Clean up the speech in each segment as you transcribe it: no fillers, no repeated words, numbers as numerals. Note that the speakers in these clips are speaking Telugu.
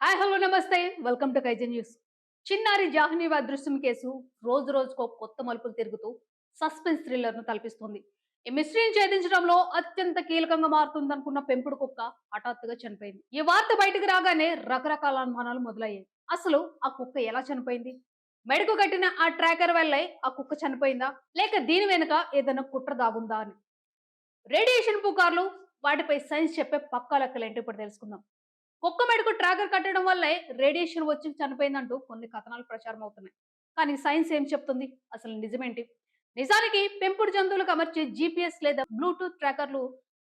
హాయ్ హలో నమస్తే వెల్కమ్ టు కైజన్ న్యూస్. చిన్నారి జాహ్నవి అదృశ్యం కేసు రోజు రోజుకో కొత్త మలుపులు తిరుగుతూ సస్పెన్స్ థ్రిల్లర్ ను తలపిస్తుంది. ఈ మిస్టరీని ఛేదించడంలో అత్యంత కీలకంగా మారుతుందనుకున్న పెంపుడు కుక్క హఠాత్తుగా చనిపోయింది. ఈ వార్త బయటకు రాగానే రకరకాల అనుమానాలు మొదలయ్యాయి. అసలు ఆ కుక్క ఎలా చనిపోయింది? మెడకు కట్టిన ఆ ట్రాకర్ వల్లే ఆ కుక్క చనిపోయిందా, లేక దీని వెనుక ఏదైనా కుట్ర దాగుందా అని రేడియేషన్ పుకార్లు, వాటిపై సైన్స్ చెప్పే పక్కా లెక్కలేంటో ఇప్పుడు తెలుసుకుందాం. కుక్క మెడకు ట్రాకర్ కట్టడం వల్లే రేడియేషన్ వచ్చి చనిపోయిందంటూ కొన్ని కథనాలు ప్రచారం అవుతున్నాయి. కానీ సైన్స్ ఏం చెప్తుంది? అసలు నిజమేంటి? నిజానికి పెంపుడు జంతువులకు అమర్చే జీపీఎస్ లేదా బ్లూటూత్ ట్రాకర్లు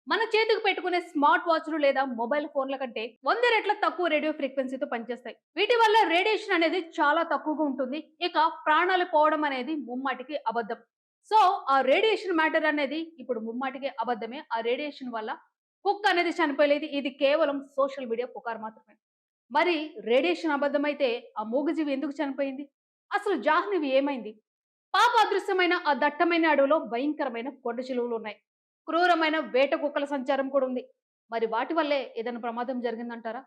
మన చేతికి పెట్టుకునే స్మార్ట్ వాచ్లు లేదా మొబైల్ ఫోన్ల కంటే 100 రెట్ల తక్కువ రేడియో ఫ్రీక్వెన్సీతో పనిచేస్తాయి. వీటి వల్ల రేడియేషన్ అనేది చాలా తక్కువగా ఉంటుంది. ఇక ప్రాణాలు పోవడం అనేది ముమ్మాటికి అబద్ధం. సో ఆ రేడియేషన్ మ్యాటర్ అనేది ఇప్పుడు ముమ్మాటికి అబద్ధమే. ఆ రేడియేషన్ వల్ల కుక్క అనేది చనిపోలేదు. ఇది కేవలం సోషల్ మీడియా పుకారు మాత్రమే. మరి రేడియేషన్ అబద్ధమైతే ఆ మూగజీవి ఎందుకు చనిపోయింది? అసలు జాహ్నవి ఏమైంది? పాప అదృశ్యమైన ఆ దట్టమైన అడవిలో భయంకరమైన కొండ చిలువలు ఉన్నాయి. క్రూరమైన వేట కుక్కల సంచారం కూడా ఉంది. మరి వాటి వల్లే ఏదైనా ప్రమాదం జరిగిందంటారా?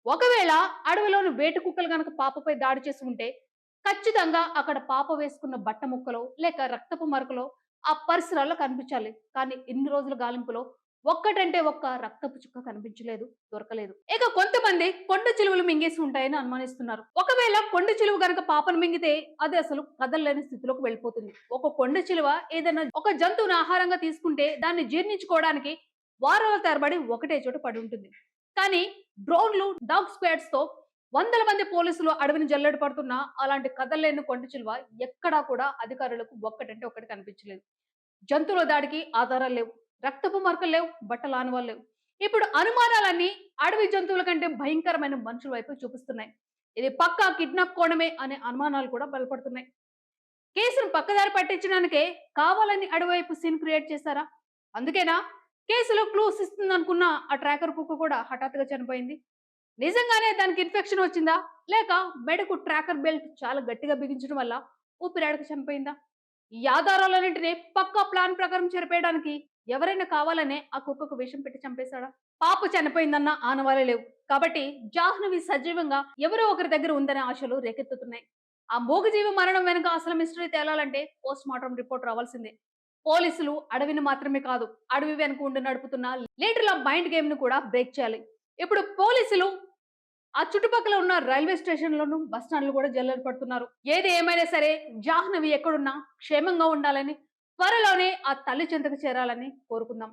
ఒకవేళ అడవిలోని వేట కుక్కలు గనక పాపపై దాడి చేసి ఉంటే ఖచ్చితంగా అక్కడ పాప వేసుకున్న బట్ట ముక్కలో లేక రక్తపు మరకలో ఆ పరిసరాల్లో కనిపించాలి. కానీ ఇన్ని రోజుల గాలింపులో ఒక్కటంటే ఒక్క రక్తపు చుక్క కనిపించలేదు, దొరకలేదు. ఇక కొంతమంది కొండ చిలువలు మింగేసి ఉంటాయని అనుమానిస్తున్నారు. ఒకవేళ కొండ చిలువ గనక పాపను మింగితే అది అసలు కదలలేని స్థితిలోకి వెళ్ళిపోతుంది. ఒక కొండ చిలువ ఏదైనా ఒక జంతువుని ఆహారంగా తీసుకుంటే దాన్ని జీర్ణించుకోవడానికి వారాల తరబడి ఒకటే చోట పడి ఉంటుంది. కానీ డ్రోన్లు, డాగ్ స్క్వాడ్స్ తో వందల మంది పోలీసులు అడవిని జల్లెడ పడుతున్నా అలాంటి కదలలేని కొండ చిలువ ఎక్కడా కూడా అధికారులకు ఒక్కటంటే ఒక్కటి కనిపించలేదు. జంతువుల దాడికి ఆధారాలు లేవు, రక్తపు మరకలు లేవు, బట్టల ఆనవాళ్ళు లేవు. ఇప్పుడు అనుమానాలన్నీ అడవి జంతువుల కంటే భయంకరమైన మనుషుల వైపు చూపిస్తున్నాయి. ఇది పక్కా కిడ్నాప్ కోణమే అనే అనుమానాలు కూడా బలపడుతున్నాయి. కేసును పక్కదారి పట్టించడానికే కావాలని అడవివైపు సీన్ క్రియేట్ చేశారా? అందుకేనా కేసులో క్లూస్ ఇస్తుందనుకున్న ఆ ట్రాకర్ కుక్క కూడా హఠాత్తుగా చనిపోయింది? నిజంగానే దానికి ఇన్ఫెక్షన్ వచ్చిందా, లేక మెడకు ట్రాకర్ బెల్ట్ చాలా గట్టిగా బిగించడం వల్ల ఊపిరాడక చనిపోయిందా? ఈ ఆధారాలన్నింటినీ పక్కా ప్లాన్ ప్రకారం చెరిపేయడానికి ఎవరైనా కావాలనే ఆ కుక్కకు విషం పెట్టి చంపేశాడా? పాప చనిపోయిందన్న ఆనవాలే లేవు. కాబట్టి జాహ్నవి సజీవంగా ఎవరో ఒకరి దగ్గర ఉందనే ఆశలు రేకెత్తుతున్నాయి. ఆ మూగజీవి మరణం వెనుక అసలు మిస్టరీ తేలాలంటే పోస్ట్ మార్టం రిపోర్ట్ రావాల్సిందే. పోలీసులు అడవిని మాత్రమే కాదు, అడవి వెనుక ఉండి నడుపుతున్న లీడర్ల మైండ్ గేమ్ ను కూడా బ్రేక్ చేయాలి. ఇప్పుడు పోలీసులు ఆ చుట్టుపక్కల ఉన్న రైల్వే స్టేషన్‌లోను, బస్ స్టాండ్‌లు కూడా జల్లెడ పడుతున్నారు. ఏది ఏమైనా సరే జాహ్నవి ఎక్కడున్నా క్షేమంగా ఉండాలని, త్వరలోనే ఆ తల్లి చెంతకు చేరాలని కోరుకుందాం.